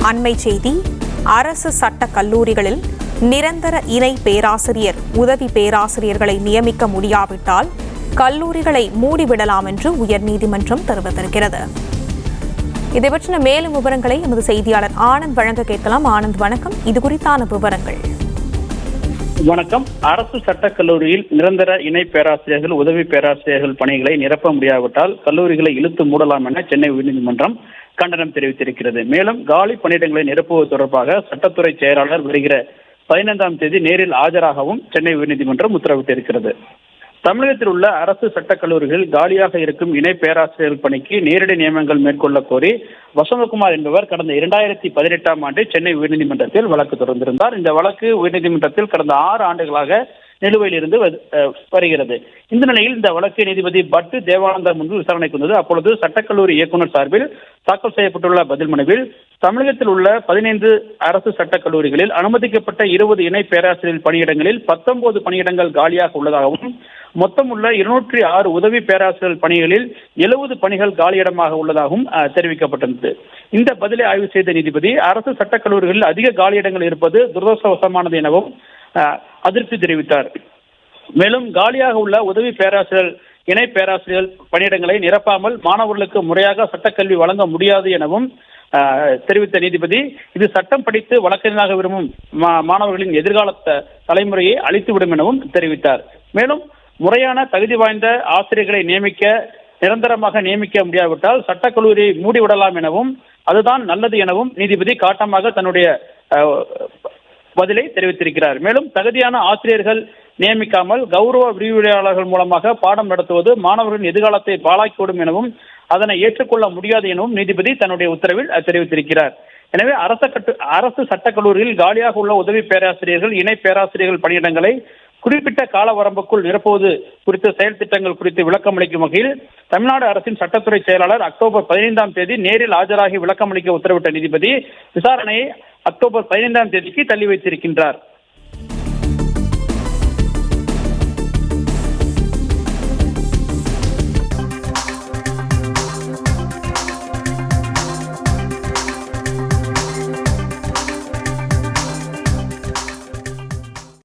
அண்மை செய்தி. அரசு சட்டக் கல்லூரிகளில் நிரந்தர இணை பேராசிரியர், உதவி பேராசிரியர்களை நியமிக்க முடியாவிட்டால் கல்லூரிகளை மூடிவிடலாம் என்று உயர்நீதிமன்றம் தெரிவித்திருக்கிறது. இதை பற்றின மேலும் விவரங்களை எமது செய்தியாளர் ஆனந்த் வழங்க கேட்கலாம். ஆனந்த், வணக்கம். இது குறித்தான விவரங்கள். வணக்கம். அரசு சட்டக் கல்லூரியில் நிரந்தர இணை பேராசிரியர்கள், உதவி பேராசிரியர்கள் பணிகளை நிரப்ப முடியாவிட்டால் கல்லூரிகளை இழுத்து மூடலாம் என சென்னை உயர்நீதிமன்றம் கண்டனம் தெரிவித்திருக்கிறது. மேலும் காலி பணியிடங்களை நிரப்புவது தொடர்பாக சட்டத்துறை செயலாளர் வருகிற 15ஆம் தேதி நேரில் ஆஜராகவும் சென்னை உயர்நீதிமன்றம் உத்தரவிட்டிருக்கிறது. தமிழகத்தில் உள்ள அரசு சட்டக் கல்லூரிகளில் காலியாக இருக்கும் இணை பேராசிரியர்கள் பணிக்கு நேரடி நியமனங்கள் மேற்கொள்ள கோரி வசந்தகுமார் என்பவர் கடந்த 2018ஆம் ஆண்டு சென்னை உயர்நீதிமன்றத்தில் வழக்கு தொடர்ந்திருந்தார். இந்த வழக்கு உயர்நீதிமன்றத்தில் கடந்த 6 ஆண்டுகளாக நிலுவையில் இருந்து வருகிறது. இந்த நிலையில் இந்த வழக்கு நீதிபதி பட்டு தேவானந்தா முன்பு விசாரணைக்கு வந்தது. அப்பொழுது சட்டக்கல்லூரி இயக்குநர் சார்பில் தாக்கல் செய்யப்பட்டுள்ள பதில் மனுவில் தமிழகத்தில் உள்ள 15 அரசு சட்டக் கல்லூரிகளில் அனுமதிக்கப்பட்ட 20 இணை பேராசிரியர் பணியிடங்களில் 19 பணியிடங்கள் காலியாக உள்ளதாகவும், மொத்தம் உள்ள 206 உதவி பேராசிரியர் பணிகளில் 70 பணிகள் காலியிடமாக உள்ளதாகவும் தெரிவிக்கப்பட்டிருந்தது. இந்த பதிலை ஆய்வு செய்த நீதிபதி அரசு சட்டக் கல்லூரிகளில் அதிக காலியிடங்கள் இருப்பது துரதிர்ஷ்டவசமானது எனவும் அதிருப்தி தெரிவித்தார். மேலும் காலியாக உள்ள உதவி பேராசிரியர், இணை பேராசிரியர் பணியிடங்களை நிரப்பாமல் மாணவர்களுக்கு முறையாக சட்டக்கல்வி வழங்க முடியாது எனவும் தெரிவித்த நீதிபதி, இது சட்டம் படித்து வழக்கறிஞராக விரும்பும் மாணவர்களின் எதிர்கால தலைமுறையை அழித்துவிடும் எனவும் தெரிவித்தார். மேலும் முறையான தகுதி வாய்ந்த ஆசிரியர்களை நிரந்தரமாக நியமிக்க முடியாவிட்டால் சட்டக்கல்லூரியை மூடிவிடலாம் எனவும், அதுதான் நல்லது எனவும் நீதிபதி காட்டமாக தன்னுடைய பதிலை தெரிவித்திருக்கிறார். மேலும் தகுதியான ஆசிரியர்கள் நியமிக்காமல் கௌரவ விரிவுரையாளர்கள் மூலமாக பாடம் நடத்துவது மாணவர்களின் எதிர்காலத்தை பாழாக்கிவிடும் எனவும், அதனை ஏற்றுக்கொள்ள முடியாது எனவும் நீதிபதி தன்னுடைய உத்தரவில் தெரிவித்திருக்கிறார். எனவே அரசு சட்டக் கல்லூரியில் காலியாக உள்ள உதவி பேராசிரியர்கள், இணை பேராசிரியர்கள் பணியிடங்களை குறிப்பிட்ட கால வரம்புக்குள் நிரப்புவது குறித்த செயல் திட்டங்கள் குறித்து விளக்கம் அளிக்கும் வகையில் தமிழ்நாடு அரசின் சட்டத்துறை செயலாளர் அக்டோபர் 15ஆம் தேதி நேரில் ஆஜராகி விளக்கம் அளிக்க உத்தரவிட்ட நீதிபதி விசாரணையை அக்டோபர் 15ஆம் தேதிக்கு தள்ளி வைத்திருக்கின்றார்.